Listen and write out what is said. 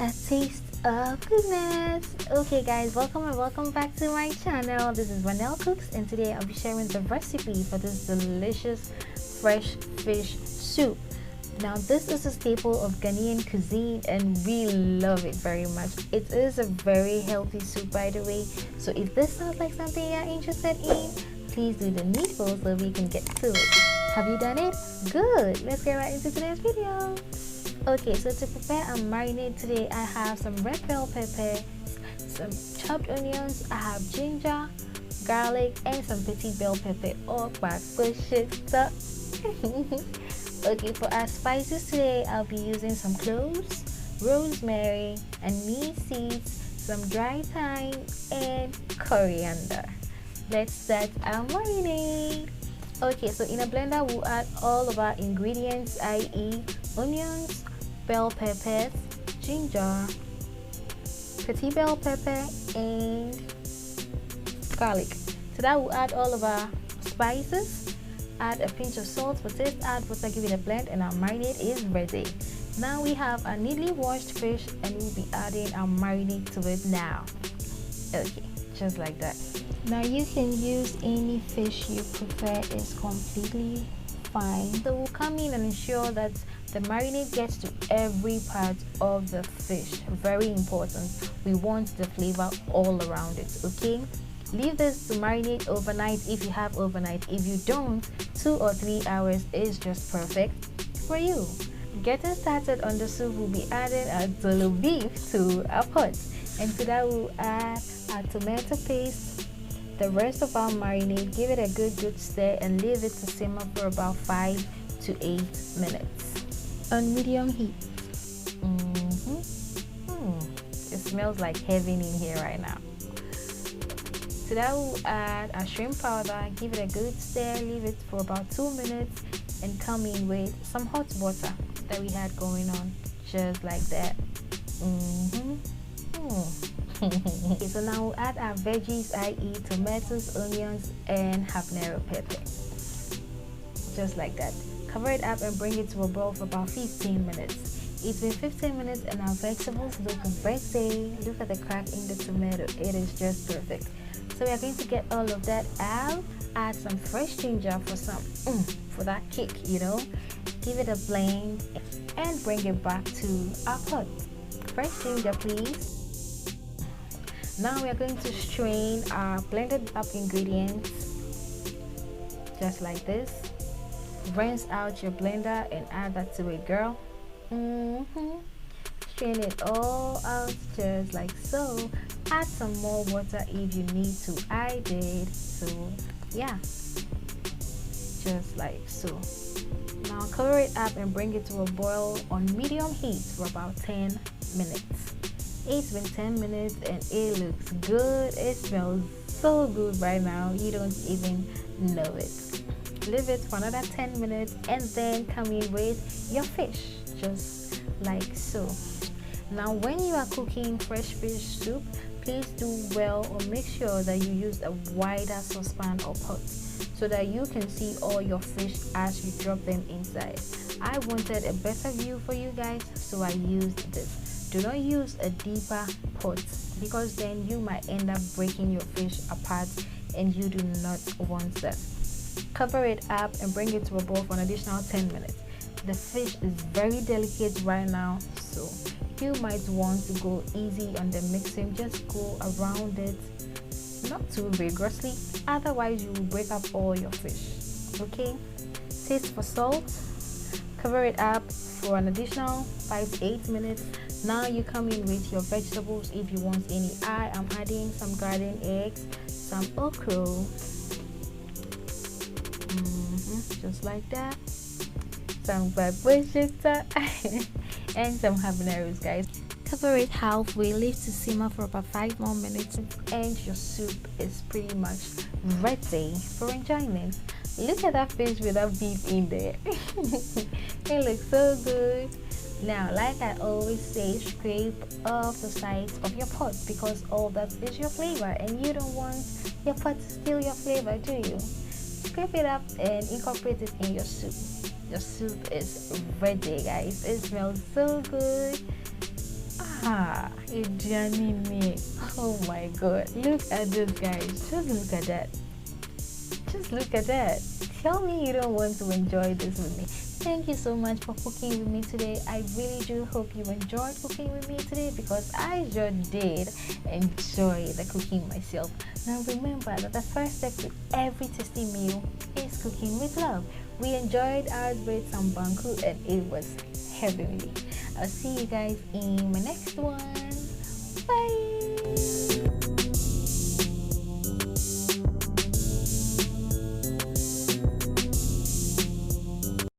A taste of goodness. Okay guys, welcome and welcome back to my channel. This is Vanel Cooks, and today I'll be sharing the recipe for this delicious fresh fish soup. Now this is a staple of Ghanaian cuisine and we love it very much. It is a very healthy soup, by the way, so if this sounds like something you're interested in, please do the needful so we can get to it. Have you done it? Good! Let's get right into today's video. Okay, so to prepare a marinade today, I have some red bell pepper, some chopped onions, I have ginger, garlic, and some petite belle pepper. Okra. Okay, for our spices today, I'll be using some cloves, rosemary, anise seeds, some dry thyme, and coriander. Let's start our marinade. Okay, so in a blender, we'll add all of our ingredients, i.e. onions, bell peppers, ginger, petite belle pepper, and garlic. To that, we'll add all of our spices, add a pinch of salt for taste, add water, give it a blend, and our marinade is ready. Now we have a neatly washed fish and we'll be adding our marinade to it now. Okay, just like that. Now you can use any fish you prefer, is completely fine. So we'll come in and ensure that the marinade gets to every part of the fish. Very important. We want the flavor all around it, okay? Leave this to marinate overnight if you have overnight. If you don't, 2 or 3 hours is just perfect for you. Getting started on the soup, we'll be adding our Toloo beef to our pot. And to that, we'll add our tomato paste, the rest of our marinade, give it a good stir, and leave it to simmer for about 5 to 8 minutes on medium heat. It smells like heaven in here right now. So that will add our shrimp powder, give it a good stir, leave it for about 2 minutes, and come in with some hot water that we had going on, just like that. Okay, so now we'll add our veggies, i.e. tomatoes, onions, and habanero pepper, just like that. Cover it up and bring it to a boil for about 15 minutes. It's been 15 minutes and our vegetables look ready. Look at the crack in the tomato, it is just perfect. So we are going to get all of that out, add some fresh ginger for for that kick, you know. Give it a blend and bring it back to our pot. Fresh ginger, please. Now we are going to strain our blended up ingredients, just like this. Rinse out your blender and add that to it, girl. Strain it all out, just like so. Add some more water if you need to. I did, so yeah, just like so. Now cover it up and bring it to a boil on medium heat for about 10 minutes. It's been 10 minutes and it looks good. It smells so good right now, you don't even know it. Leave it for another 10 minutes and then come in with your fish, just like so. Now when you are cooking fresh fish soup, please do well or make sure that you use a wider saucepan or pot so that you can see all your fish as you drop them inside. I wanted a better view for you guys, so I used this. Do not use a deeper pot because then you might end up breaking your fish apart and you do not want that. Cover it up and bring it to a boil for an additional 10 minutes. The fish is very delicate right now, so you might want to go easy on the mixing. Just go around it, not too vigorously, otherwise you will break up all your fish. Okay, taste for salt. Cover it up for an additional 5 to 8 minutes. Now you come in with your vegetables if you want any. I am adding some garden eggs, some okra, just like that, some paprika and some habaneros, guys. Cover it halfway, leave to simmer for about 5 more minutes, and your soup is pretty much ready for enjoyment. Look at that fish with that beef in there. It looks so good. Now, like I always say, scrape off the sides of your pot because all that is your flavor and you don't want your pot to steal your flavor, do you? Scrape it up and incorporate it in your soup. Your soup is ready, guys. It smells so good. Ha, Johnny me. Oh my god. Look at this, guys. Just look at that. Just look at that. Tell me you don't want to enjoy this with me. Thank you so much for cooking with me today. I really do hope you enjoyed cooking with me today, because I sure did enjoy the cooking myself. Now remember that the first step to every tasty meal is cooking with love. We enjoyed ours with some banku and it was heavenly. I'll see you guys in my next one. Bye.